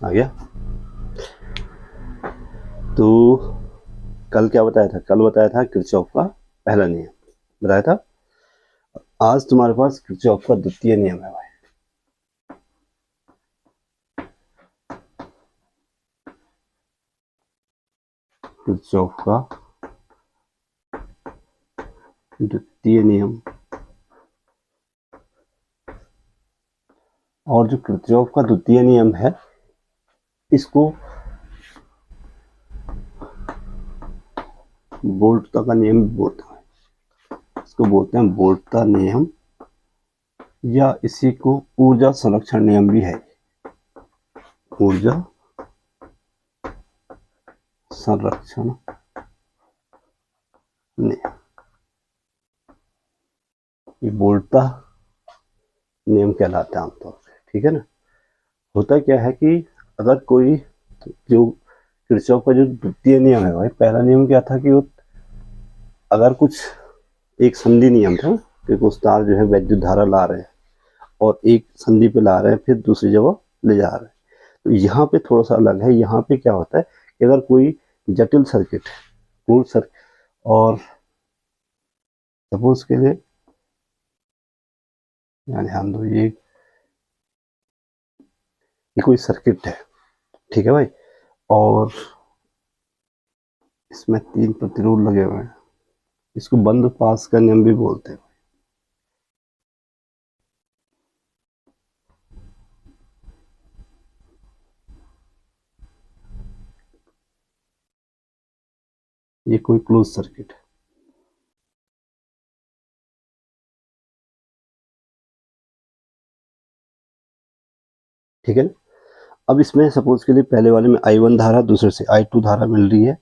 आ गया। तो कल क्या बताया था? कल बताया था किरचॉफ का पहला नियम बताया था। आज तुम्हारे पास किरचॉफ का द्वितीय नियम है भाई। किरचॉफ का द्वितीय नियम। और जो किरचॉफ का द्वितीय नियम है, इसको वोल्टता का नियम बोलते हैं। इसको बोलते हैं वोल्टता नियम, या इसी को ऊर्जा संरक्षण नियम भी है। ऊर्जा संरक्षण नियम, ये वोल्टता नियम कहलाता है आमतौर पे। ठीक है ना। होता क्या है कि अगर कोई, जो किरचॉफ का जो द्वितीय नियम है भाई, पहला नियम क्या था कि वो अगर कुछ एक संधि नियम था कि कुछ तार जो है वैद्युत धारा ला रहे हैं और एक संधि पे ला रहे हैं, फिर दूसरी जगह ले जा रहे हैं। तो यहाँ पे थोड़ा सा अलग है। यहाँ पे क्या होता है कि अगर कोई जटिल सर्किट, पूर्ण सर्किट, और सपोज के लिए ध्यान दो, ये कोई सर्किट है, ठीक है भाई, और इसमें 3 प्रतिरोध लगे हुए हैं। इसको बंद पास का नियम भी बोलते हैं। ये कोई क्लोज सर्किट है। ठीक है। अब इसमें सपोज के लिए पहले वाले में I1 धारा, दूसरे से I2 धारा मिल रही है।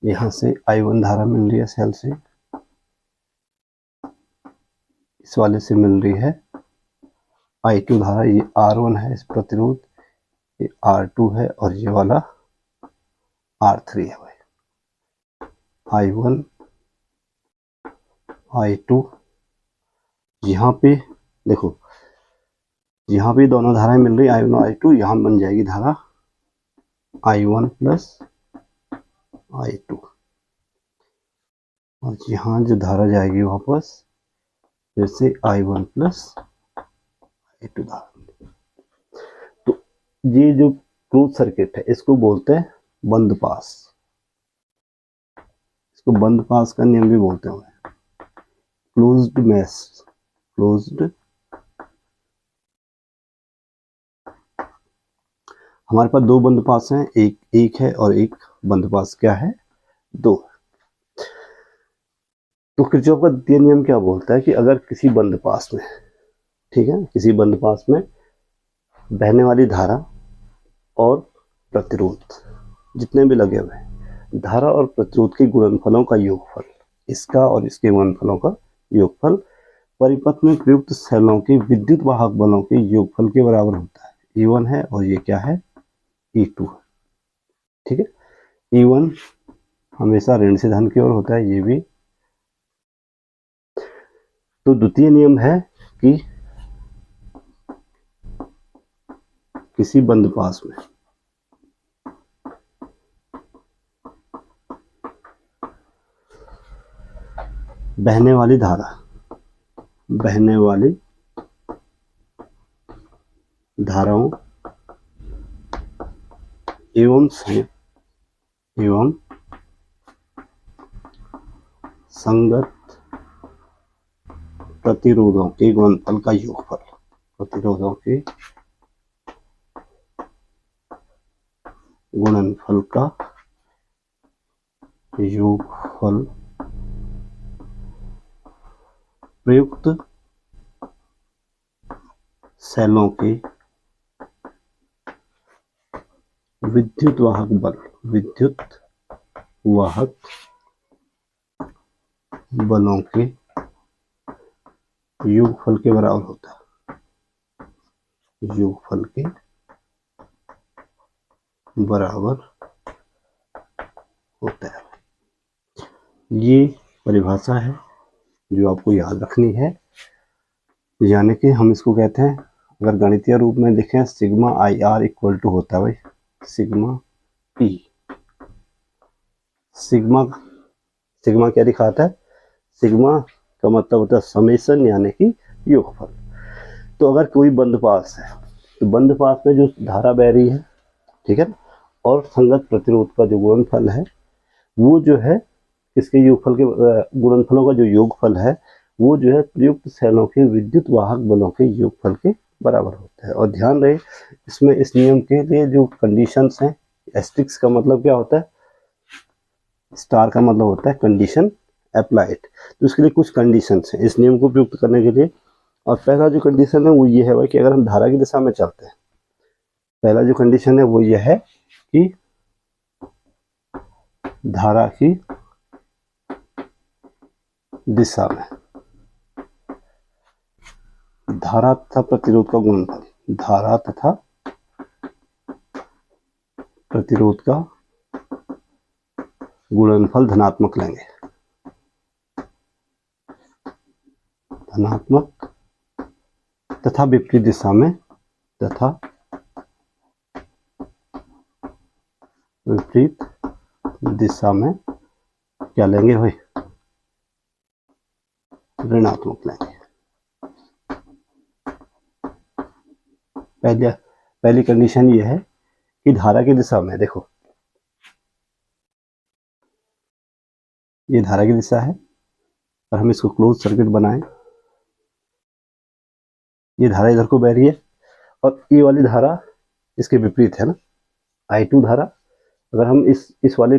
यहाँ से I1 धारा मिल रही है सेल से, इस वाले से मिल रही है I2 धारा। ये R1 है इस प्रतिरोध, ये R2 है, और ये वाला R3 है भाई। I1 I2, यहाँ पे देखो, यहाँ पे दोनों धाराएं मिल रही है I1 और I2। यहाँ बन जाएगी धारा I1 प्लस I2, और यहाँ जो धारा जाएगी वापस फिर से I1 प्लस I2 धारा। तो ये जो क्लोज सर्किट है इसको बोलते हैं बंद पास। इसको बंद पास का नियम भी बोलते हैं। क्लोज्ड मैश, क्लोज्ड, हमारे पास दो बंद पास हैं, एक है और एक बंद पास क्या है, दो। तो किरचॉफ का द्वितीय नियम क्या बोलता है कि अगर किसी बंद पास में, ठीक है, किसी बंद पास में बहने वाली धारा और प्रतिरोध जितने भी लगे हुए हैं, धारा और प्रतिरोध के गुणनफलों का योगफल, इसका और इसके गुणनफलों का योगफल परिपथ में प्रयुक्त सेलों के विद्युत वाहक बलों के योगफल के बराबर होता है। E1 है और ये क्या है, E2 है। ठीक है। E1 हमेशा ऋण से धन की ओर होता है, ये भी। तो द्वितीय नियम है कि किसी बंद पास में बहने वाली धारा, बहने वाली धाराओं एवं संगत प्रतिरोधों के गुणनफल का योगफल, प्रतिरोधों के गुणनफल का योगफल प्रयुक्त सेलों के विद्युत वाहक बल, विद्युत वाहक बलों के योगफल के बराबर होता है, योगफल के बराबर होता है। ये परिभाषा है जो आपको याद रखनी है, यानी कि हम इसको कहते हैं अगर गणितीय रूप में लिखें sigma I R equal to होता है भाई सिग्मा ई। सिग्मा सिग्मा क्या दिखाता है, सिग्मा का मतलब होता है समेशन यानी कि योगफल। तो अगर कोई बंद पास है तो बंद पास में जो धारा बह रही है, ठीक है, और संगत प्रतिरोध का जो गुणनफल है वो जो है इसके योगफल के गुणनफलों का जो योगफल है वो जो है प्रयुक्त सेलों के विद्युत वाहक बलों के योगफल के बराबर होता है। और ध्यान रहे इसमें इस नियम के लिए जो कंडीशंस हैं, एस्टिक्स का मतलब क्या होता है, स्टार का मतलब होता है कंडीशन अप्लाइड। तो इसके लिए कुछ कंडीशंस हैं इस नियम को प्रयुक्त करने के लिए। और पहला जो कंडीशन है वो ये है भाई कि अगर हम धारा की दिशा में चलते हैं, पहला जो कंडीशन है वो ये है कि धारा की दिशा में धारा तथा प्रतिरोध का गुणनफल, धारा तथा प्रतिरोध का गुणनफल धनात्मक लेंगे, धनात्मक, तथा विपरीत दिशा में, तथा विपरीत दिशा में क्या लेंगे भाई, ऋणात्मक लेंगे। पहली कंडीशन ये है कि धारा की दिशा में, देखो ये धारा की दिशा है और हम इसको क्लोज सर्किट बनाएं, ये धारा इधर को बह रही है और ये वाली धारा इसके विपरीत है ना, I2 धारा। अगर हम इस वाले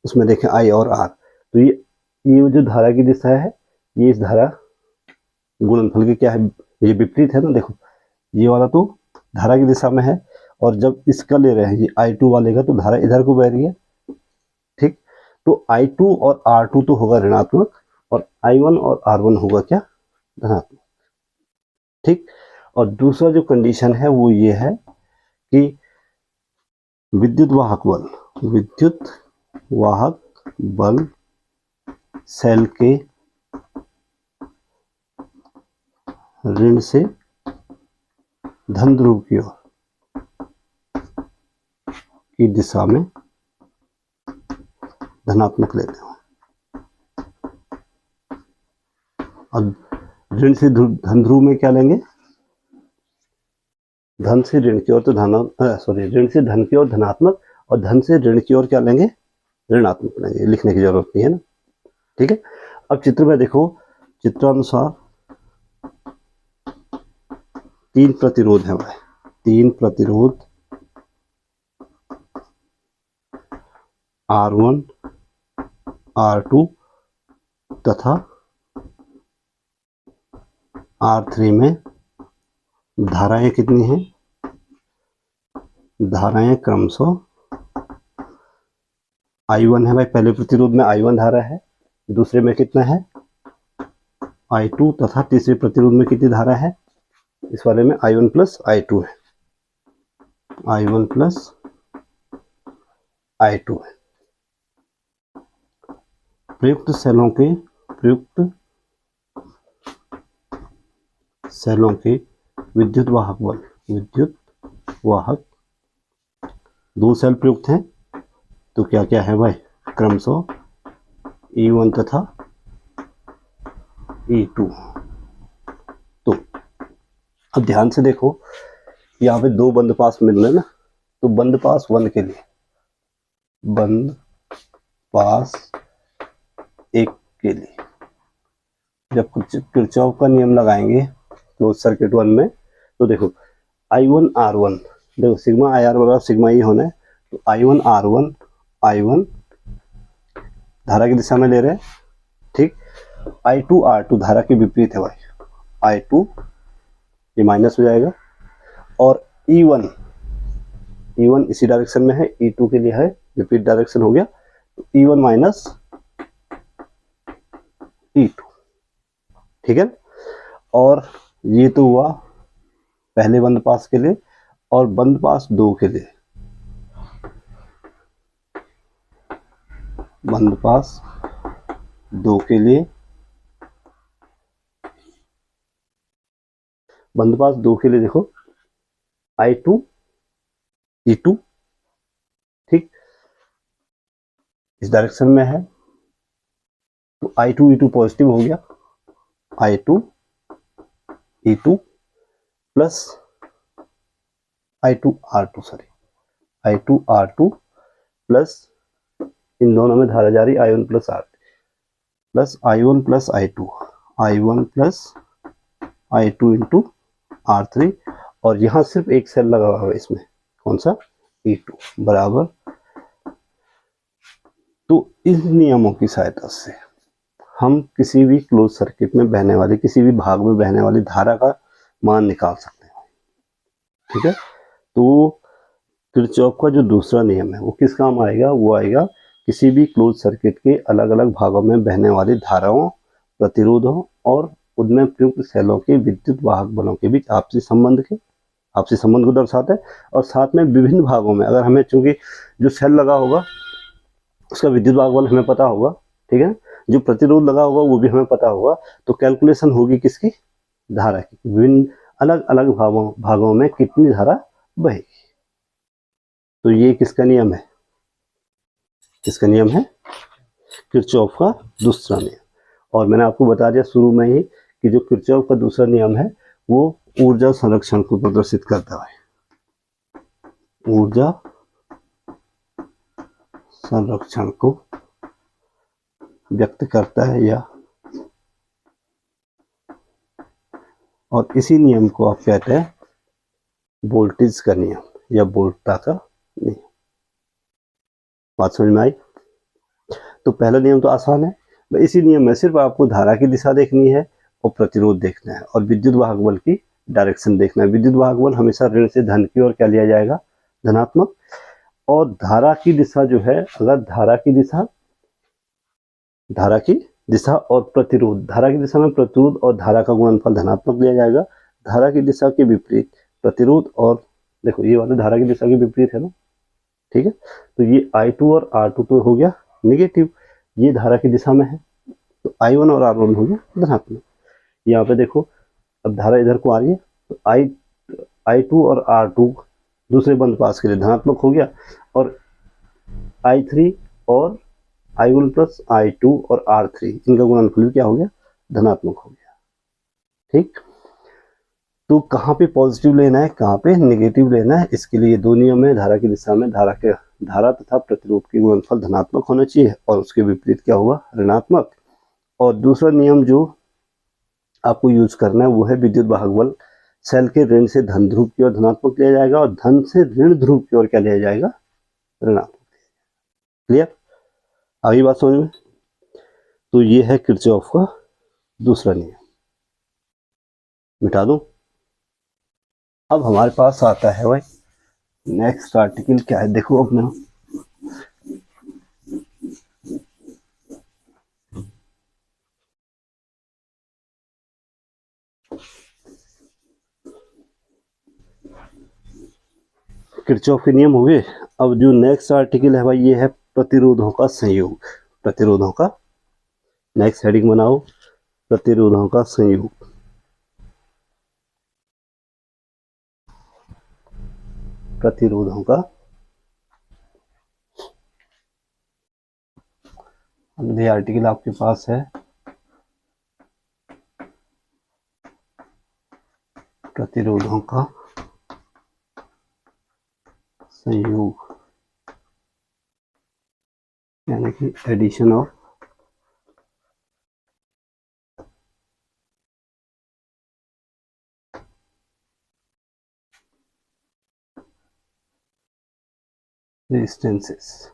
उसमें देखें I और R, तो ये जो धारा की दिशा है ये इस धारा गुणनफल की क्या है, ये विपरीत है ना। देखो ये वाला तो धारा की दिशा में है और जब इसका ले रहे हैं ये I2 वाले का तो धारा इधर को बह रही है, ठीक। तो I2 और R2 तो होगा ऋणात्मक और I1 और R1 होगा क्या, धनात्मक, ठीक। और दूसरा जो कंडीशन है वो ये है कि विद्युत वाहक बल सेल के ऋण से धन ध्रुव की ओर की दिशा में धनात्मक लेते हैं। और ऋण से धन ध्रुव में क्या लेंगे, धन से ऋण की ओर तो ऋण से धन की ओर धनात्मक और धन से ऋण की ओर क्या लेंगे, ऋणात्मक लेंगे। लिखने की जरूरत नहीं है ना, ठीक है। अब चित्र में देखो, चित्रानुसार 3 प्रतिरोध है भाई, 3 प्रतिरोध R1 R2 तथा R3 में धाराएं कितनी हैं, धाराएं क्रमशः I1 है भाई, पहले प्रतिरोध में I1 धारा है, दूसरे में कितना है I2 तथा तीसरे प्रतिरोध में कितनी धारा है, इस वाले में I1 प्लस I2 है, I1 प्लस I2 है। प्रयुक्त सेलों के विद्युत वाहक दो सेल प्रयुक्त हैं, तो क्या क्या है भाई, क्रमशः E1 तथा E2। तो अब ध्यान से देखो यहाँ पे 2 बंद पास मिल रहे हैं ना, तो बंद पास 1 के लिए, बंद पास 1 के लिए जब किरचॉफ का नियम लगाएंगे क्लोज सर्किट 1 में, तो देखो I1 R1, देखो सिग्मा आई आर बराबर सिग्मा ई होना है, तो I1 R1 I1 धारा की दिशा में ले रहे हैं, ठीक। I2 R2 धारा के विपरीत है भाई, I2 ये माइनस हो जाएगा और E1 इसी डायरेक्शन में है, E2 के लिए है विपरीत डायरेक्शन हो गया, तो E1 माइनस E2, ठीक है। और ये तो हुआ पहले बंद पास के लिए। और बंद पास 2 के लिए, बंद पास 2 के लिए बंदपास 2 के लिए देखो I2 E2, ठीक, इस डायरेक्शन में है तो I2 E2 पॉजिटिव हो गया, I2 E2 plus I2 R2 sorry I2 R2 plus इन दोनों में धारा जा रही I1 plus R plus I1 plus I2 I1 plus I2 into R3 और यहाँ सिर्फ एक सेल लगा हुआ है इसमें, कौन सा E2 बराबर। तो इन नियमों की सहायता से हम किसी भी क्लोज सर्किट में बहने वाली, किसी भी भाग में बहने वाली धारा का मान निकाल सकते हैं, ठीक है। तो किरचॉफ का जो दूसरा नियम है वो किस काम आएगा, वो आएगा किसी भी क्लोज सर्किट के अलग अलग भागों में बहने वाली धाराओं, प्रतिरोधों और उनमें प्रयुक्त सेलों के विद्युत वाहक बलों के बीच आपसी संबंध को दर्शाता है। और साथ में विभिन्न भागों में अगर हमें, चूंकि जो सेल लगा होगा उसका विद्युत वाहक बल हमें पता होगा, ठीक है, जो प्रतिरोध लगा होगा वो भी हमें पता होगा, तो कैलकुलेशन होगी किसकी, धारा की, विभिन्न अलग अलग भागों में कितनी धारा बहेगी। तो ये किसका नियम है, किसका नियम है, किरचॉफ का दूसरा नियम। और मैंने आपको बता दिया शुरू में ही कि जो किरचॉफ का दूसरा नियम है वो ऊर्जा संरक्षण को प्रदर्शित करता है, ऊर्जा संरक्षण को व्यक्त करता है या, और इसी नियम को आप कहते हैं वोल्टेज का नियम या वोल्टता का नियम। बात समझ में आई। तो पहला नियम तो आसान है, इसी नियम में सिर्फ आपको धारा की दिशा देखनी है और प्रतिरोध देखना है और विद्युत वाहक बल की डायरेक्शन देखना है। विद्युत वाहक बल हमेशा ऋण से धन की ओर क्या लिया जाएगा, धनात्मक। और धारा की दिशा जो है, अगर धारा की दिशा और प्रतिरोध, धारा की दिशा में प्रतिरोध और धारा का गुणनफल धनात्मक लिया जाएगा, धारा की दिशा के विपरीत प्रतिरोध, और देखो ये वाला धारा की दिशा के विपरीत है ना, ठीक है। तो ये I2 और R2 तो हो गया नेगेटिव, ये धारा की दिशा में है तो I1 और R1 हो गया धनात्मक। यहाँ पे देखो अब धारा इधर को आ रही है तो I2 और R2 दूसरे बंद पास के लिए धनात्मक हो गया, और I3 और I1 प्लस I2 और R3 इनका गुणनफल क्या हो गया, धनात्मक हो गया, ठीक। तो कहाँ पे पॉजिटिव लेना है, कहाँ पे नेगेटिव लेना है, इसके लिए दो नियम है। धारा की दिशा में धारा तथा प्रतिरोध की गुणनफल धनात्मक होना चाहिए और उसके विपरीत क्या होगा, ऋणात्मक। और दूसरा नियम जो आपको यूज करना है वो है विद्युत वाहक बल सेल के ऋण से धन ध्रुव की ओर धनात्मक लिया जाएगा और धन से ऋण ध्रुव की ओर क्या लिया जाएगा, ऋणात्मक। क्लियर, आगे बात समझ में। तो ये है किरचॉफ का दूसरा नियम, मिटा दूं। अब हमारे पास आता है भाई नेक्स्ट आर्टिकल क्या है, देखो अपने किरचॉफ के नियम हो गए। अब जो नेक्स्ट आर्टिकल है भाई ये है प्रतिरोधों का संयोग। प्रतिरोधों का नेक्स्ट हेडिंग बनाओ, प्रतिरोधों का संयोग। प्रतिरोधों का, ये आर्टिकल आपके पास है प्रतिरोधों का संयोग, यानी कि एडिशन ऑफ रेजिस्टेंसेस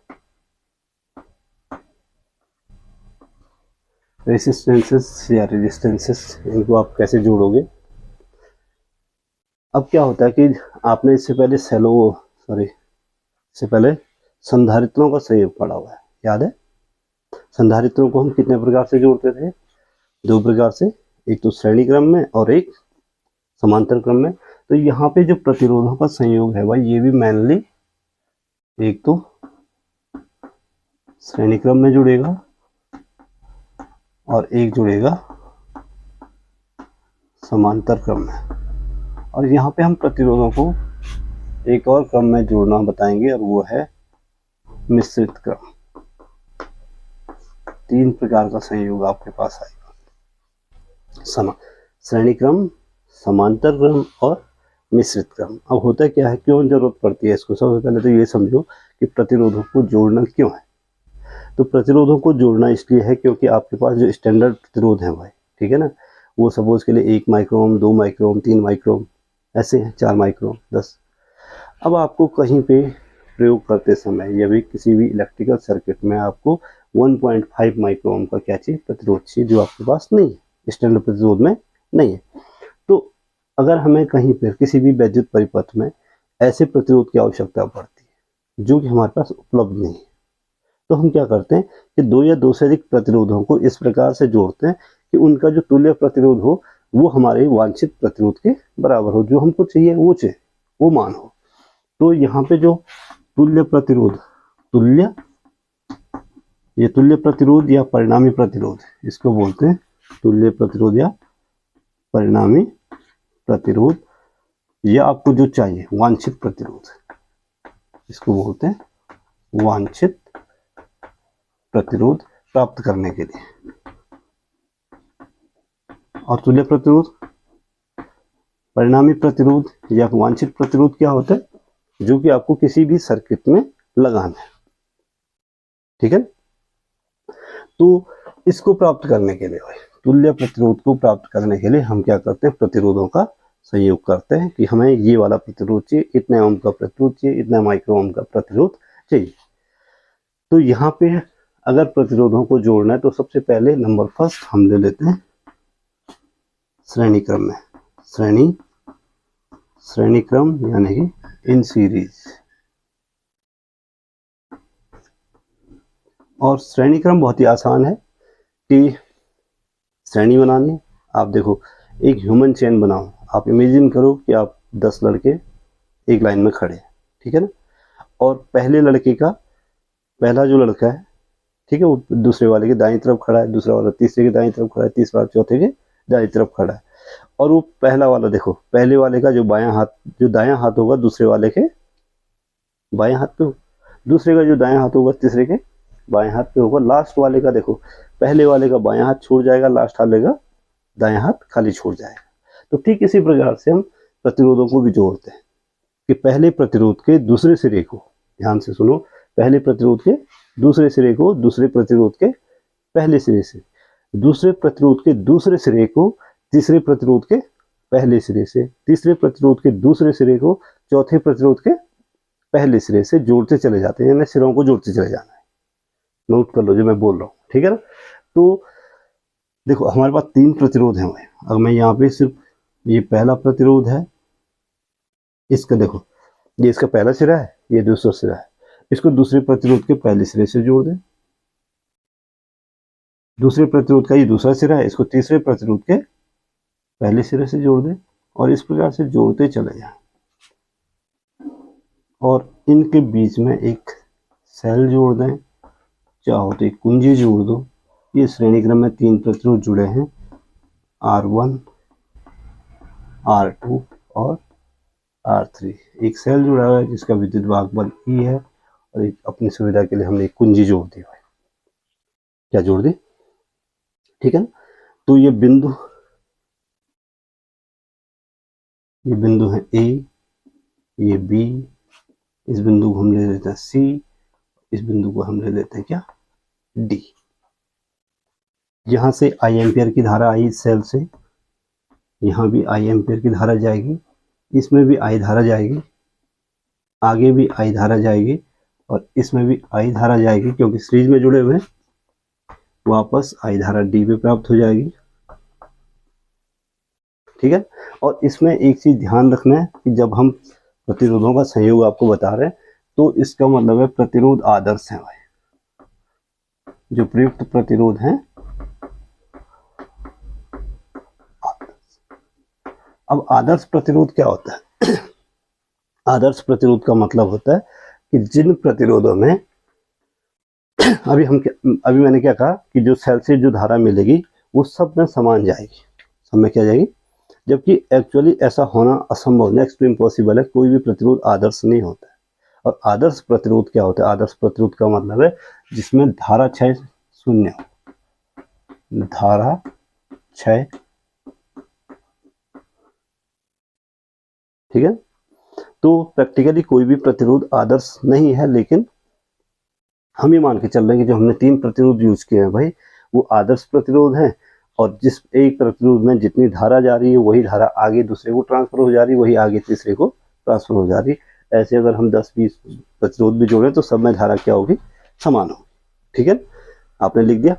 या रेजिस्टेंसेस, इनको आप कैसे जोड़ोगे। अब क्या होता है कि आपने इससे पहले इससे पहले संधारित्रों का संयोग पढ़ा हुआ है, याद है। संधारित्रों को हम कितने प्रकार से जोड़ते थे, दो प्रकार से, एक तो श्रेणी क्रम में और एक समांतर क्रम में। तो यहाँ पे जो प्रतिरोधों का संयोग है भाई ये भी मेनली एक तो श्रेणी क्रम में जुड़ेगा और एक जुड़ेगा समांतर क्रम में। और यहाँ पे हम प्रतिरोधों को एक और क्रम में जोड़ना बताएंगे और वो है मिश्रित क्रम। 3 प्रकार का संयोग आपके पास आएगा, श्रेणी क्रम, समांतर क्रम और मिश्रित क्रम। अब होता क्या है, क्यों जरूरत पड़ती है इसको? सबसे पहले तो ये समझो कि प्रतिरोधों को जोड़ना क्यों है। तो प्रतिरोधों को जोड़ना इसलिए है क्योंकि आपके पास जो स्टैंडर्ड प्रतिरोध है भाई, ठीक है ना, वो सपोज के लिए 1 माइक्रोम, 2 माइक्रोम, 3 माइक्रोम, ऐसे हैं, 4 माइक्रोम, 10। अब आपको कहीं पे प्रयोग करते समय या भी किसी भी इलेक्ट्रिकल सर्किट में आपको 1.5 माइक्रोम का क्या चाहिए? प्रतिरोध चाहिए, जो आपके पास नहीं है, स्टैंडर्ड प्रतिरोध में नहीं है। तो अगर हमें कहीं पर किसी भी वैद्युत परिपथ में ऐसे प्रतिरोध की आवश्यकता पड़ती है जो कि हमारे पास उपलब्ध नहीं है, तो हम क्या करते हैं कि 2 या 2 से अधिक प्रतिरोधों को इस प्रकार से जोड़ते हैं कि उनका जो तुल्य प्रतिरोध हो वो हमारे वांछित प्रतिरोध के बराबर हो, जो हमको चाहिए वो मान हो। तो यहाँ पे जो तुल्य प्रतिरोध, ये तुल्य प्रतिरोध या परिणामी प्रतिरोध, इसको बोलते हैं तुल्य प्रतिरोध या परिणामी प्रतिरोध, या आपको जो चाहिए वांछित प्रतिरोध, इसको बोलते हैं वांछित प्रतिरोध प्राप्त करने के लिए। और तुल्य प्रतिरोध, परिणामी प्रतिरोध या वांछित प्रतिरोध क्या होता है? जो कि आपको किसी भी सर्किट में लगाना है, ठीक है। तो इसको प्राप्त करने के लिए, तुल्य प्रतिरोध को प्राप्त करने के लिए हम क्या करते हैं? प्रतिरोधों का संयोग करते हैं कि हमें ये वाला प्रतिरोध चाहिए, इतने ओम का प्रतिरोध चाहिए, इतना माइक्रो ओम का प्रतिरोध चाहिए। तो यहाँ पे अगर प्रतिरोधों को जोड़ना है तो सबसे पहले नंबर फर्स्ट हम ले लेते हैं श्रेणी क्रम में, श्रेणी क्रम यानी कि इन सीरीज। और श्रेणी क्रम बहुत ही आसान है कि श्रेणी बनानी। आप देखो, एक ह्यूमन चेन बनाओ, आप इमेजिन करो कि आप 10 लड़के एक लाइन में खड़े हैं, ठीक है ना, और पहले लड़के का, पहला जो लड़का है, ठीक है, वो दूसरे वाले के दाईं तरफ खड़ा है, दूसरा वाला तीसरे के दाईं तरफ खड़ा है, तीसरा चौथे के दाईं तरफ खड़ा है। और वो पहला वाला देखो, पहले वाले का जो बायां हाथ, जो दायां हाथ होगा दूसरे वाले के बाएं हाथ पे, दूसरे का जो दायां हाथ होगा तीसरे के बाएं हाथ पे होगा। लास्ट वाले का देखो, पहले वाले का बायां हाथ छूट जाएगा, लास्ट वाले का दायां हाथ खाली छूट जाएगा। तो ठीक इसी प्रकार से हम प्रतिरोधों को भी जोड़ते हैं कि पहले प्रतिरोध के दूसरे सिरे को, ध्यान से सुनो, पहले प्रतिरोध के दूसरे सिरे को दूसरे प्रतिरोध के पहले सिरे से, दूसरे प्रतिरोध के दूसरे सिरे को तीसरे प्रतिरोध के पहले सिरे से, तीसरे प्रतिरोध के दूसरे सिरे को चौथे प्रतिरोध के पहले सिरे से जोड़ते चले जाते हैं, यानी सिरों को जोड़ते चले जाना है। नोट कर लो जो मैं बोल रहा हूँ, ठीक है ना। तो देखो हमारे पास 3 प्रतिरोध हैं। अगर मैं यहाँ पे सिर्फ ये पहला प्रतिरोध है, इसका देखो, ये इसका पहला सिरा है, ये दूसरा सिरा है, इसको दूसरे प्रतिरोध के पहले सिरे से जोड़ दें। दूसरे प्रतिरोध का ये दूसरा सिरा है, इसको तीसरे प्रतिरोध के पहले सिरे से जोड़ दें, और इस प्रकार से जोड़ते चले जाएं। और इनके बीच में एक सेल जोड़ दें, चाहो तो एक कुंजी जोड़ दो। ये श्रेणी क्रम में 3 प्रतिरोध जुड़े हैं, R1, R2 और R3। एक सेल जुड़ा हुआ है जिसका विद्युत वाहक बल E है, और एक अपनी सुविधा के लिए हमने एक कुंजी जोड़ दी है। क्या जोड़ दी? ठीक है ना। तो ये बिंदु है A, ये B, इस बिंदु को हम ले लेते हैं C, इस बिंदु को हम ले लेते हैं क्या? D। यहाँ से I एम्पियर की धारा आई इस सेल से, यहाँ भी I एम्पियर की धारा जाएगी, इसमें भी I धारा जाएगी, आगे भी I धारा जाएगी, और इसमें भी I धारा जाएगी, क्योंकि सीरीज में जुड़े हुए हैं। वापस I धारा D पे प्राप्त हो जाएगी, ठीक है। और इसमें एक चीज ध्यान रखना है कि जब हम प्रतिरोधों का संयोग आपको बता रहे हैं तो इसका मतलब है प्रतिरोध आदर्श है भाई। जो प्रयुक्त प्रतिरोध है अब आदर्श प्रतिरोध क्या होता है? आदर्श प्रतिरोध का मतलब होता है कि जिन प्रतिरोधों में अभी मैंने क्या कहा कि जो सेल से जो धारा मिलेगी वो सब में समान जाएगी, सब में क्या जाएगी? जबकि एक्चुअली ऐसा होना असंभव, नेक्स्ट टू इम्पॉसिबल है। कोई भी प्रतिरोध आदर्श नहीं होता है। और आदर्श प्रतिरोध क्या होता है? आदर्श प्रतिरोध का मतलब है जिसमें धारा क्षय शून्य हो, धारा क्षय, ठीक है। तो प्रैक्टिकली कोई भी प्रतिरोध आदर्श नहीं है, लेकिन हम ये मान के चल रहे हैं कि जो हमने 3 प्रतिरोध यूज किए हैं भाई, वो आदर्श प्रतिरोध हैं। और जिस एक प्रतिरोध में जितनी धारा जा रही है वही धारा आगे दूसरे को ट्रांसफर हो जा रही है, वही आगे तीसरे को ट्रांसफर हो जा रही है। ऐसे अगर हम 10-20 प्रतिरोध भी जोड़ें तो सब में धारा क्या होगी? समान होगी, ठीक है। आपने लिख दिया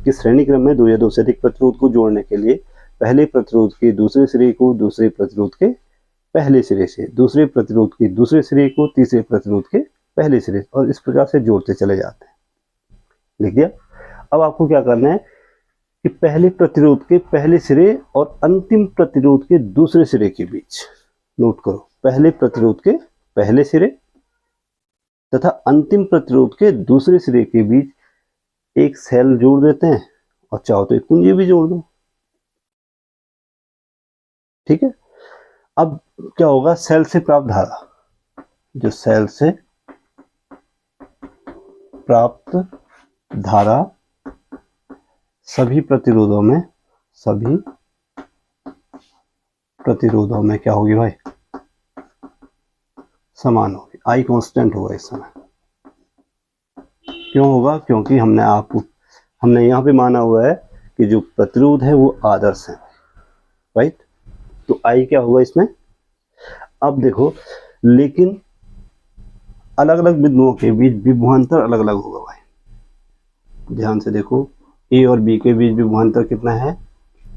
कि श्रेणी क्रम में 2 या 2 से अधिक प्रतिरोध को जोड़ने के लिए पहले प्रतिरोध के दूसरे सिरे को दूसरे प्रतिरोध के पहले सिरे से, दूसरे प्रतिरोध के दूसरे सिरे को तीसरे प्रतिरोध के पहले सिरे, और इस प्रकार से जोड़ते चले जाते हैं। लिख दिया। अब आपको क्या करना है कि पहले प्रतिरोध के पहले सिरे और अंतिम प्रतिरोध के दूसरे सिरे के बीच, नोट करो, पहले प्रतिरोध के पहले सिरे तथा अंतिम प्रतिरोध के दूसरे सिरे के बीच एक सेल जोड़ देते हैं, और चाहो तो एक कुंजी भी जोड़ दो, ठीक है। अब क्या होगा? सेल से प्राप्त धारा, जो सेल से प्राप्त धारा सभी प्रतिरोधों में क्या होगी भाई? समान होगी। आई कांस्टेंट होगा इस समय। क्यों होगा? क्योंकि हमने यहाँ पे माना हुआ है कि जो प्रतिरोध है वो आदर्श है, राइट। तो आई क्या होगा इसमें? अब देखो, लेकिन अलग अलग बिंदुओं के बीच विभवांतर अलग अलग होगा भाई। ध्यान से देखो, ए और बी के बीच विभवांतर कितना है?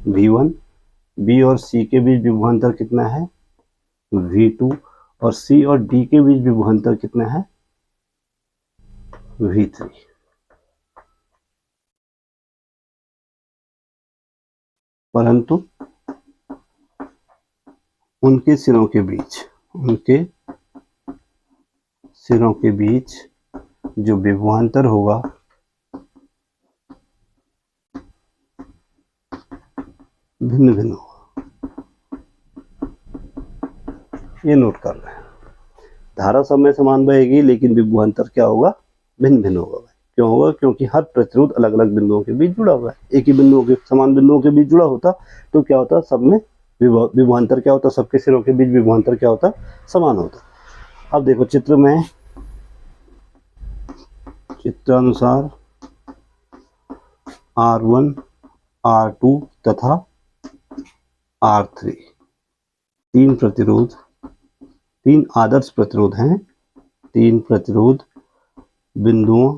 V1। बी और सी के बीच विभवांतर कितना है? V2। और सी और डी के बीच विभवांतर कितना है? V3। परंतु उनके सिरों के बीच जो विभवांतर होगा भिन्न भिन्न होगा। ये नोट कर रहे हैं। धारा सब में समान बहेगी, लेकिन विभवांतर क्या होगा? भिन्न भिन्न होगा भाई। क्यों होगा? क्योंकि हर प्रतिरोध अलग अलग बिंदुओं के बीच जुड़ा हुआ है। एक ही बिंदुओं के, समान बिंदुओं के बीच जुड़ा होता तो क्या होता? सब में विभवांतर क्या होता? सबके सिरों के बीच विभवांतर क्या होता? समान होता। अब देखो चित्र में, चित्रानुसार R1, R2 तथा R3 तीन आदर्श प्रतिरोध हैं। 3 प्रतिरोध बिंदुओं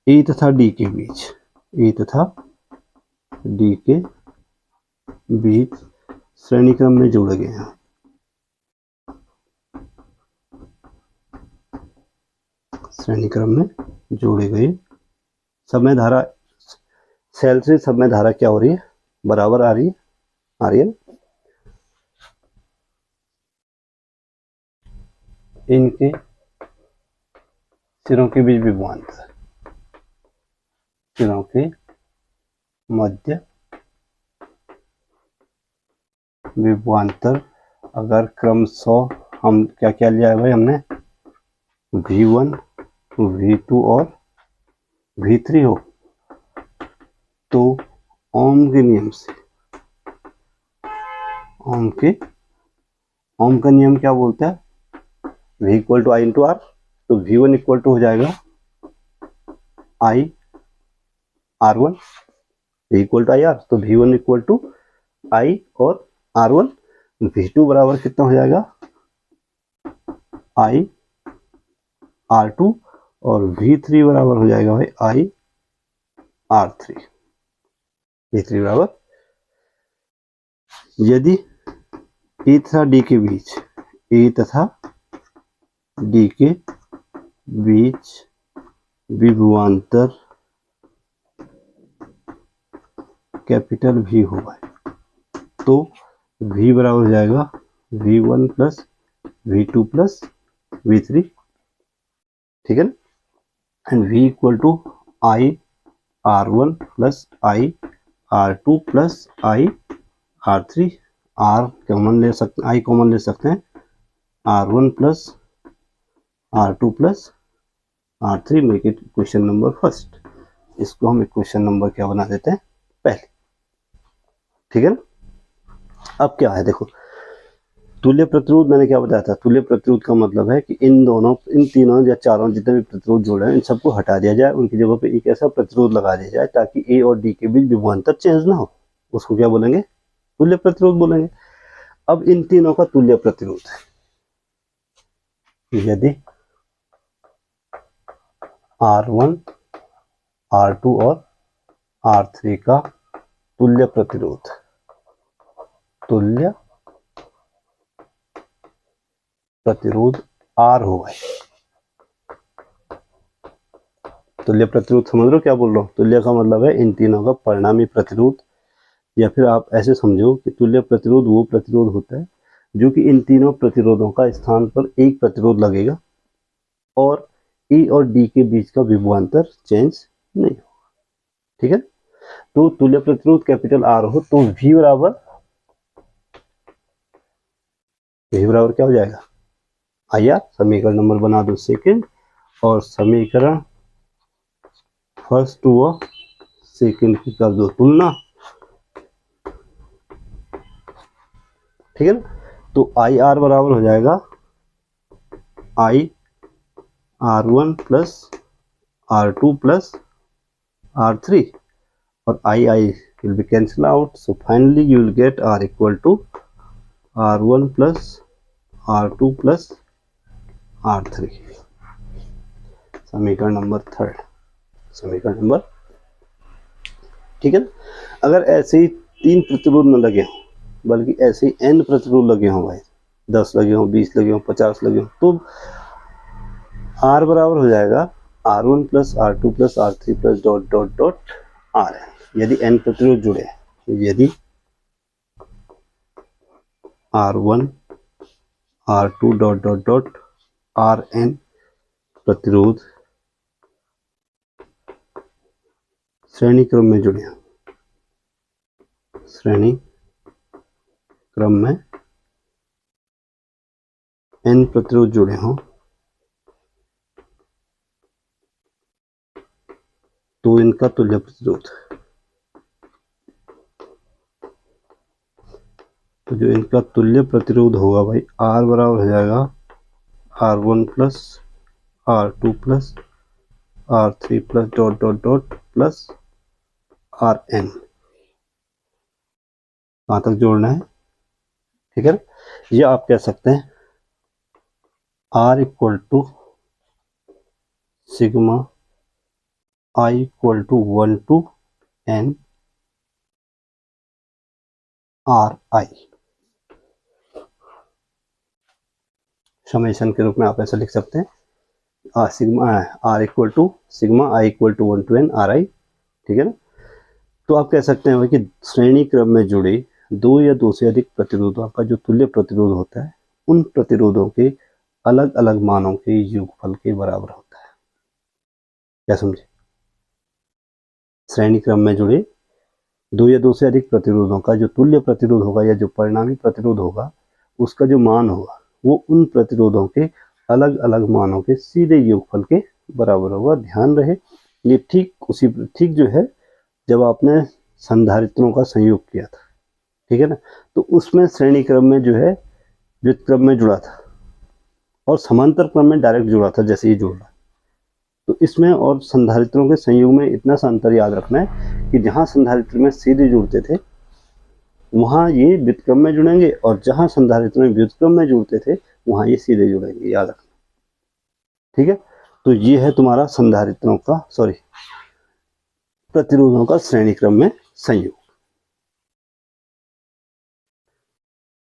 ए तथा डी के बीच श्रेणी क्रम में जोड़े गए हैं। श्रेणी क्रम में जोड़े गए समय धारा, सेल से समय धारा क्या हो रही है? बराबर आ रही है। इनके सिरों के बीच विभवांतर, सिरों के मध्य विभवांतर अगर क्रमशः हम क्या क्या लिया है भाई? हमने V1, V2 और V3 हो, तो ओम के नियम से, ओम का नियम क्या बोलता है? V equal to I into R. तो V1 इक्वल टू हो जाएगा I R1, V equal to I R. तो V1 इक्वल टू I और R1। V2 बराबर कितना हो जाएगा? I R2। और V3 बराबर हो जाएगा भाई I R3। V3 बराबर, यदि ए तथा डी के बीच विभवांतर कैपिटल V होगा, तो V बराबर हो जाएगा V1 plus V2 plus V3, ठीक है ना। And V equal to I R1 plus I R2 plus I R3, R common ले सकते, आई कॉमन ले सकते हैं, R1 plus R2 plus R3, make it question number first. इसको हम क्वेश्चन नंबर क्या बना देते हैं, पहले। ठीक है ना। अब क्या है देखो, तुल्य प्रतिरोध मैंने क्या बताया था, तुल्य प्रतिरोध का मतलब है कि इन तीनों या चारों जितने भी प्रतिरोध जोड़े हैं इन सबको हटा दिया जाए, उनकी जगह पे एक ऐसा प्रतिरोध लगा दिया जाए ताकि ए और डी के बीच विभवांतर चेंज ना हो, उसको क्या बोलेंगे, तुल्य प्रतिरोध बोलेंगे। अब इन तीनों का तुल्य प्रतिरोध, यदि R1, R2 और R3 का तुल्य प्रतिरोध R होगा, तुल्य प्रतिरोध समझ रहे हो क्या बोल रहा हूँ, तुल्य का मतलब है इन तीनों का परिणामी प्रतिरोध, या फिर आप ऐसे समझो कि तुल्य प्रतिरोध वो प्रतिरोध होता है जो कि इन तीनों प्रतिरोधों का स्थान पर एक प्रतिरोध लगेगा और ई और डी के बीच का विभवांतर चेंज नहीं होगा। ठीक है, तो तुल्य प्रतिरोध कैपिटल आर हो तो V बराबर क्या हो जाएगा, आइए समीकरण नंबर बना दो सेकंड, और समीकरण फर्स्ट व सेकंड की कर दो तुलना। ठीक है ना, तो आई आर बराबर हो जाएगा आई R1 plus R2 plus R3, और आई will be cancel out, so finally you will get R equal to R1 plus R2 plus R3, समीकरण नंबर थर्ड, समीकरण नंबर। ठीक है ना, अगर ऐसे ही 3 प्रतिरोध न लगे हों बल्कि ऐसे ही n प्रतिरोध लगे हों भाई, 10 लगे हों, 20 लगे हों, 50 लगे हों, तो R बराबर हो जाएगा R1 plus R2 plus R3 plus dot dot dot R, यदि n प्रतिरोध जुड़े, यदि R1 R2 dot dot dot Rn प्रतिरोध श्रेणी क्रम में जुड़े हैं, श्रेणी क्रम में n प्रतिरोध जुड़े हों, तो इनका तुल्य प्रतिरोध, तो जो इनका तुल्य प्रतिरोध होगा भाई R बराबर हो जाएगा R1 plus R2 plus R3 plus dot dot dot plus Rn, कहाँ तक जोड़ना है। ठीक है ना, या आप कह सकते हैं R equal to sigma I equal to 1 to n Ri, summation के रूप में आप ऐसा लिख सकते हैं sigma R equal to sigma I equal to 1 to n Ri। ठीक है ना, तो आप कह सकते हैं कि श्रेणी क्रम में जुड़े दो या दो से अधिक प्रतिरोधों का जो तुल्य प्रतिरोध होता है उन प्रतिरोधों के अलग अलग मानों के योगफल के बराबर होता है। क्या समझे, श्रेणी क्रम में जुड़े दो या दो से अधिक प्रतिरोधों का जो तुल्य प्रतिरोध होगा या जो परिणामी प्रतिरोध होगा उसका जो मान होगा वो उन प्रतिरोधों के अलग अलग मानों के सीधे योगफल के बराबर होगा। ध्यान रहे ये ठीक जो है जब आपने संधारित्रों का संयोग किया था, ठीक है ना, तो उसमें श्रेणी क्रम में जो है व्युत्क्रम में जुड़ा था और समांतर क्रम में डायरेक्ट जुड़ा था, जैसे ये जुड़ रहा। तो इसमें और संधारित्रों के संयोग में इतना सा अंतर याद रखना है कि जहां संधारित्र में सीधे जुड़ते थे वहां ये व्युत्क्रम में जुड़ेंगे और जहां संधारित्र में व्युत्क्रम में जुड़ते थे वहां ये सीधे जुड़ेंगे, याद रखना। ठीक है, तो ये है तुम्हारा संधारित्रों का प्रतिरोधों का श्रेणी क्रम में संयोग।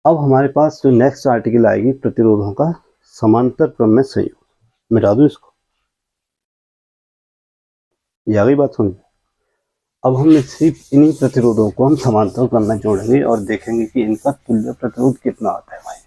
अब हमारे पास जो नेक्स्ट आर्टिकल आएगी प्रतिरोधों का समांतर क्रम में संयोग, मिटा दो इसको, ये आ गई बात समझ। अब हम सिर्फ इन्हीं प्रतिरोधों को हम समांतर क्रम में जोड़ेंगे और देखेंगे कि इनका तुल्य प्रतिरोध कितना आता है भाई।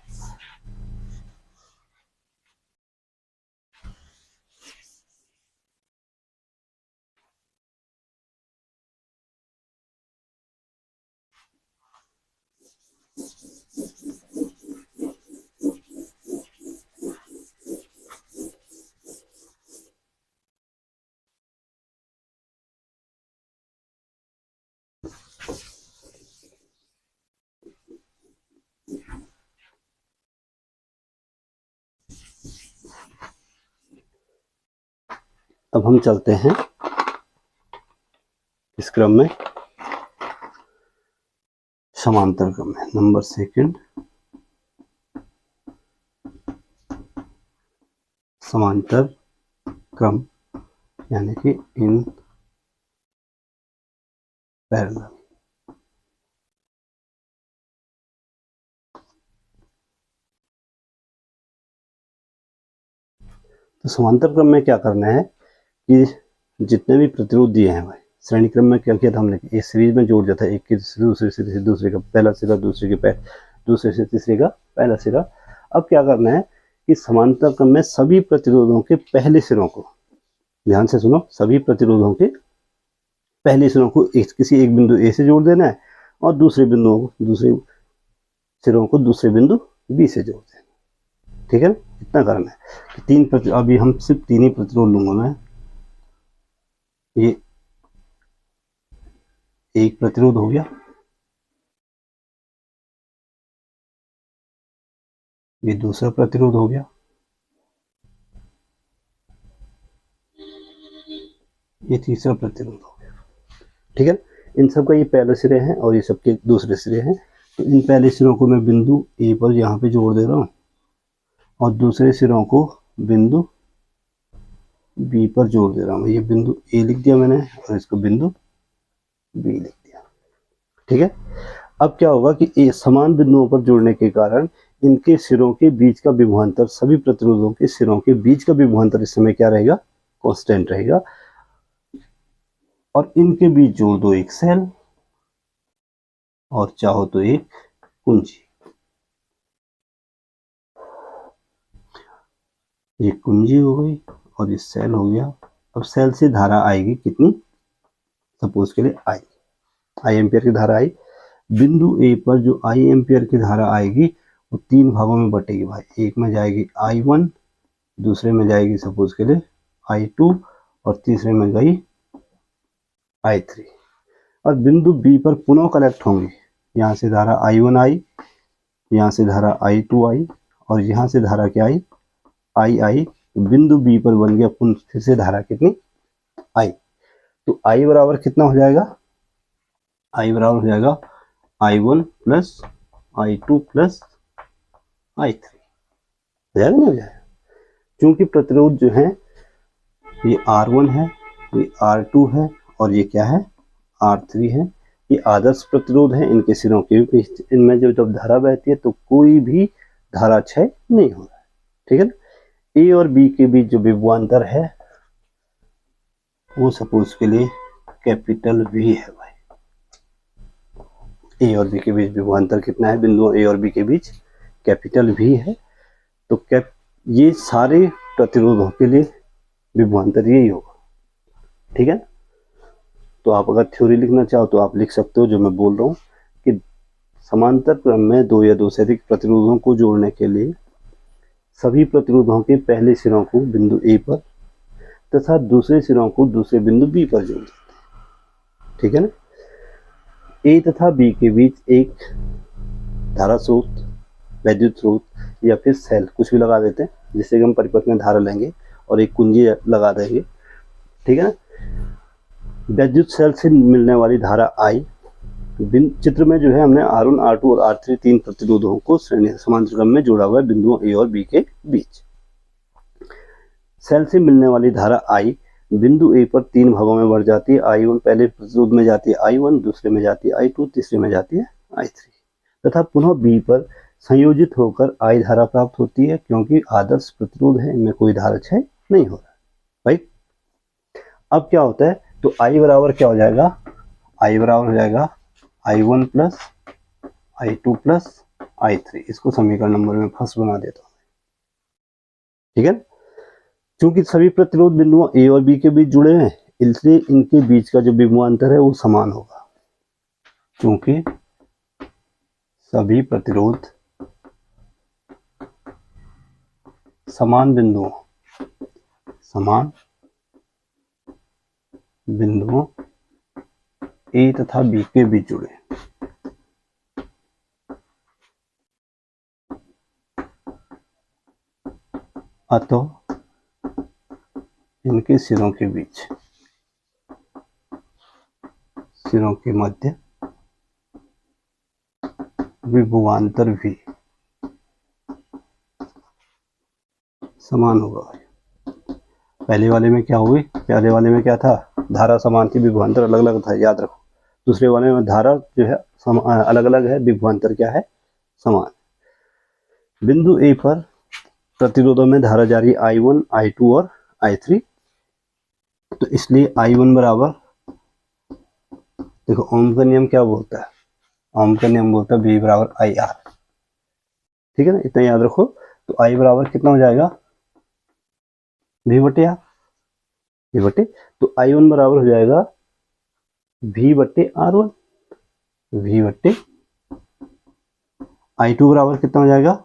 अब हम चलते हैं इस क्रम में समांतर क्रम में। नंबर सेकंड समांतर क्रम यानी कि इन पैरेलल। तो समांतर क्रम में क्या करना है कि जितने भी प्रतिरोध दिए हैं भाई, श्रेणी क्रम में क्या किया था हमने, एक सीरीज में जोड़ दिया था, एक के दूसरे से दूसरे का पहला सिरा, दूसरे के दूसरे से तीसरे का पहला सिरा। अब क्या करना है कि समांतर क्रम में सभी प्रतिरोधों के पहले सिरों को, ध्यान से सुनो, सभी प्रतिरोधों के पहले सिरों को किसी एक बिंदु ए से जोड़ देना है और दूसरे सिरों को दूसरे बिंदु बी से जोड़ देना। ठीक है ना, इतना करना है कि तीन अभी हम सिर्फ तीन ही प्रतिरोध लूंगा मैं। ये एक प्रतिरोध हो गया, ये दूसरा प्रतिरोध हो गया, ये तीसरा प्रतिरोध हो गया। ठीक है, इन सब का ये पहले सिरे हैं और ये सबके दूसरे सिरे हैं। तो इन पहले सिरों को मैं बिंदु ए पर यहाँ पे जोड़ दे रहा हूँ और दूसरे सिरों को बिंदु बी पर जोड़ दे रहा हूँ। ये बिंदु ए लिख दिया मैंने और इसको बिंदु बी लिख दिया। ठीक है, अब क्या होगा कि ए समान बिंदुओं पर जोड़ने के कारण इनके सिरों के बीच का विभवांतर, सभी प्रतिरोधों के सिरों के बीच का विभवांतर इस समय क्या रहेगा, कांस्टेंट रहेगा। और इनके बीच जोड़ दो एक सेल और चाहो तो एक कुंजी। ये कुंजी हो गई और ये सेल हो गया। अब सेल से धारा आएगी कितनी, सपोज के लिए आई एम्पियर की धारा आई। बिंदु ए पर जो आई एम्पियर की धारा आएगी वो तीन भागों में बटेगी भाई। एक में जाएगी I1, दूसरे में जाएगी सपोज के लिए I2 और तीसरे में गई I3। और बिंदु बी पर पुनः कलेक्ट होंगी। यहाँ से धारा I1 आई, यहाँ से धारा I2 आई और यहाँ से धारा क्या आई, I आई। बिंदु बी पर बन गया फिर से धारा कितनी, I। तो I बराबर कितना हो जाएगा, I बराबर हो जाएगा I1 plus I2 plus I3। हो जाएगा, नहीं हो जाएगा? क्योंकि प्रतिरोध जो है ये R1 है, ये R2 है और ये क्या है, R3 है। ये आदर्श प्रतिरोध है, इनके सिरों के बीच इनमें जब धारा बहती है तो कोई भी धारा क्षय नहीं हो रहा है। ठीक है ना, ए और बी के बीच जो विभवांतर है वो सपोज के लिए कैपिटल वी है भाई। ए और बी के बीच विभवांतर कितना है, बिंदुओं ए और बी के बीच कैपिटल वी है। तो ये सारे प्रतिरोधों के लिए विभवांतर यही होगा। ठीक है, तो आप अगर थ्योरी लिखना चाहो तो आप लिख सकते हो जो मैं बोल रहा हूँ कि समांतर क्रम में दो या दो से अधिक प्रतिरोधों को जोड़ने के लिए सभी प्रतिरोधों के पहले सिरों को बिंदु ए पर तथा दूसरे सिरों को दूसरे बिंदु बी पर जोड़ देते हैं। ठीक है ना, ए तथा बी के बीच एक धारा स्रोत, वैद्युत स्रोत या फिर सेल कुछ भी लगा देते हैं जिससे कि हम परिपथ में धारा लेंगे और एक कुंजी लगा देंगे। ठीक है ना, वैद्युत सेल से मिलने वाली धारा आई। चित्र में जो है हमने R1, R2 और R3 तीन प्रतिरोधों को श्रेणी समांतर क्रम में जोड़ा हुआ है बिंदुओं ए और बी के बीच। सेल से मिलने वाली धारा I बिंदु ए पर तीन भागों में बढ़ जाती है। I1 पहले प्रतिरोध में जाती है I1, दूसरे में जाती है I2, तीसरे में जाती है I3 तथा पुनः बी पर संयोजित होकर I धारा प्राप्त होती है। क्योंकि आदर्श प्रतिरोध है, इनमें कोई धारा क्षय नहीं हो रहा। राइट, अब क्या होता है, तो I बराबर क्या हो जाएगा, I बराबर हो जाएगा I1 plus I2 plus I3। इसको समीकरण नंबर में फर्स्ट बना देता हूँ। ठीक है, क्योंकि सभी प्रतिरोध बिंदुओं ए और बी के बीच जुड़े हैं इसलिए इनके बीच का जो विभवांतर है वो समान होगा। क्योंकि सभी प्रतिरोध समान बिंदुओं ए तथा बी के बीच जुड़े। अतः इनके सिरों के मध्य विभवांतर भी समान होगा। पहले वाले में क्या था, धारा समान थी, विभवांतर अलग अलग था, याद रखो। दूसरे वाले में धारा जो है अलग अलग है, विभवांतर क्या है, समान। बिंदु ए पर प्रतिरोधों में धारा जारी I1, I2 और I3। तो इसलिए I1 बराबर, देखो ओम का नियम क्या बोलता है, ओम का नियम बोलता है V बराबर IR, ठीक है ना, इतना याद रखो। तो I बराबर कितना हो जाएगा, V बटे R, तो I1 बराबर हो जाएगा V बटे R1, V बटे I2 बराबर कितना हो जाएगा,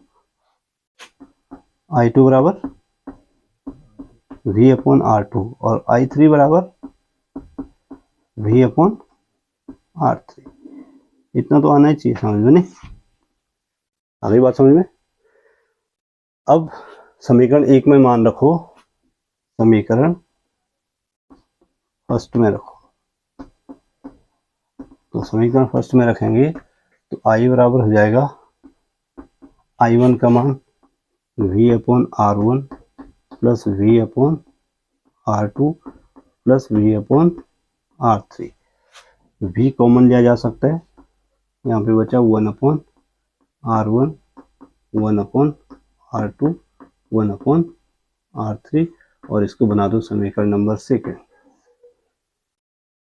I2 बराबर V अपॉन R2 और I3 बराबर V अपॉन R3। इतना तो आना ही चाहिए समझ में, नहीं आ गई बात समझ में। अब समीकरण 1 में मान रखो, समीकरण फर्स्ट में रखो। तो समीकरण फर्स्ट में रखेंगे तो I बराबर हो जाएगा I1 का मान V upon R1 plus V upon R2 plus V upon R3। V common लिया जा सकता है, यहाँ पे बचा 1 upon R1, 1 upon R2, 1 upon R3 और इसको बना दो समीकरण नंबर 2।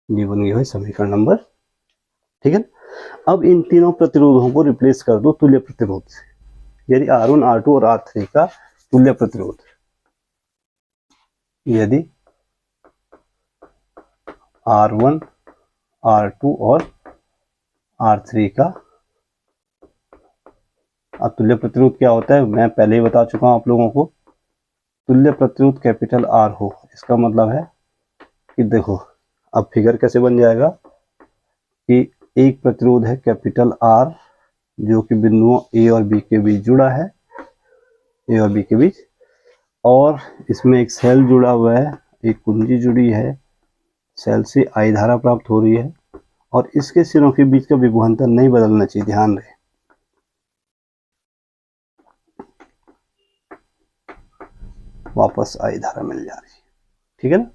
ये बन गया है समीकरण नंबर, ठीक है। अब इन तीनों प्रतिरोधों को रिप्लेस कर दो तुल्य प्रतिरोध से। यदि R1, R2 और R3 का तुल्य प्रतिरोध, यदि R1, R2 और R3 का तुल्य प्रतिरोध क्या होता है, मैं पहले ही बता चुका हूं आप लोगों को। तुल्य प्रतिरोध कैपिटल R हो, इसका मतलब है कि देखो अब फिगर कैसे बन जाएगा कि एक प्रतिरोध है कैपिटल R जो कि बिंदुओं A और B के बीच जुड़ा है, A और B के बीच, और इसमें एक सेल जुड़ा हुआ है, एक कुंजी जुड़ी है, सेल से I धारा प्राप्त हो रही है और इसके सिरों के बीच का विभवांतर नहीं बदलना चाहिए, ध्यान रहे। वापस I धारा मिल जा रही है, ठीक है ना,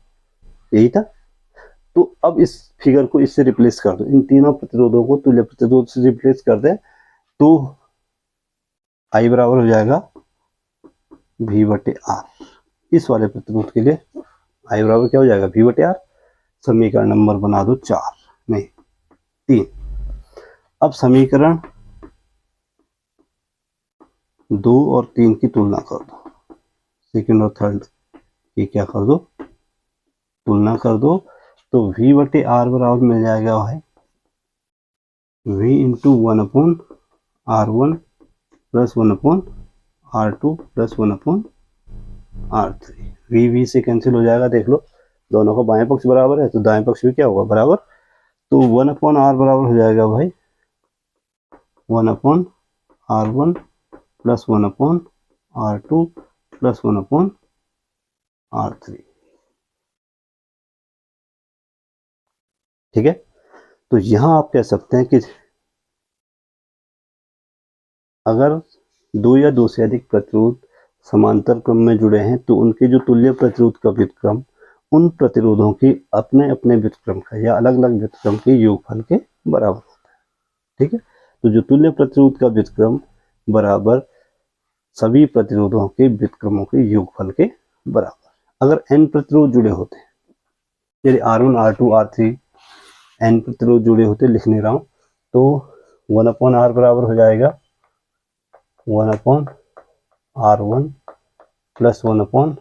यही था। तो अब इस फिगर को इससे रिप्लेस कर दो, इन तीनों प्रतिरोधों को तुल्य प्रतिरोध से रिप्लेस कर दे तो I बराबर हो जाएगा V बटे R। इस वाले प्रतिरोध के लिए I बराबर क्या हो जाएगा, V बटे R। समीकरण नंबर बना दो 4, नहीं 3। अब समीकरण 2 और 3 की तुलना कर दो, सेकंड और थर्ड की क्या कर दो, तुलना कर दो। तो V बटे R बराबर मिल जाएगा भाई V into 1 upon R1 plus 1 upon R2 plus 1 upon R3। V से कैंसिल हो जाएगा, देख लो दोनों का बाएं पक्ष बराबर है तो दाएं पक्ष भी क्या होगा, बराबर। तो 1 अपॉन R बराबर हो जाएगा भाई 1 upon R1 plus 1 upon R2 plus 1 upon R3, ठीक है। तो यहां आप कह सकते हैं कि अगर दो या दो से अधिक प्रतिरोध समांतर क्रम में जुड़े हैं तो उनके जो तुल्य प्रतिरोध का व्युत्क्रम उन प्रतिरोधों की अपने अपने व्युत्क्रम का या अलग अलग व्युत्क्रम के योगफल के बराबर होता है, ठीक है। तो जो तुल्य प्रतिरोध का व्युत्क्रम बराबर सभी प्रतिरोधों के व्युत्क्रमों के योगफल के बराबर। अगर n प्रतिरोध जुड़े होते हैं, यदि R1, R2, R3 n प्रतिरोध जुड़े होते, लिख नहीं रहा हूं, तो 1 अपॉन R बराबर हो जाएगा 1 upon R1 plus 1 upon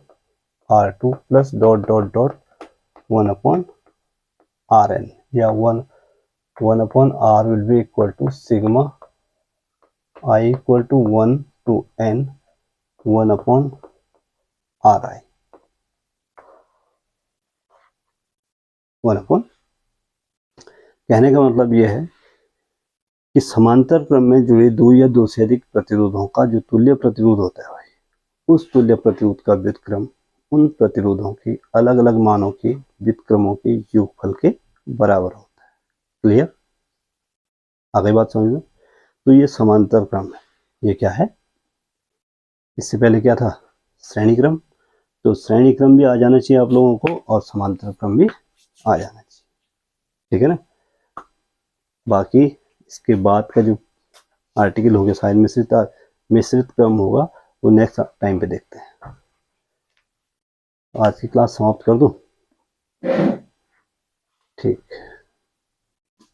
R2 plus dot dot dot 1 upon Rn, या 1 अपॉन R will be equal to sigma I equal to 1 to n 1 upon R I 1 upon. कहने का मतलब यह है कि समांतर क्रम में जुड़े दो या दो से अधिक प्रतिरोधों का जो तुल्य प्रतिरोध होता है भाई, उस तुल्य प्रतिरोध का व्युत्क्रम उन प्रतिरोधों की अलग अलग मानों के व्युत्क्रमों के योगफल के बराबर होता है। क्लियर? आगे बात समझ में। तो ये समांतर क्रम है, ये क्या है? इससे पहले क्या था? श्रेणी क्रम। तो श्रेणी क्रम भी आ जाना चाहिए आप लोगों को और समांतर क्रम भी आ जाना चाहिए, ठीक है ना। बाकी इसके बाद का जो आर्टिकल हो गया शायद मिश्रित क्रम होगा, वो नेक्स्ट टाइम पे देखते हैं। आज की क्लास समाप्त कर दूं? ठीक।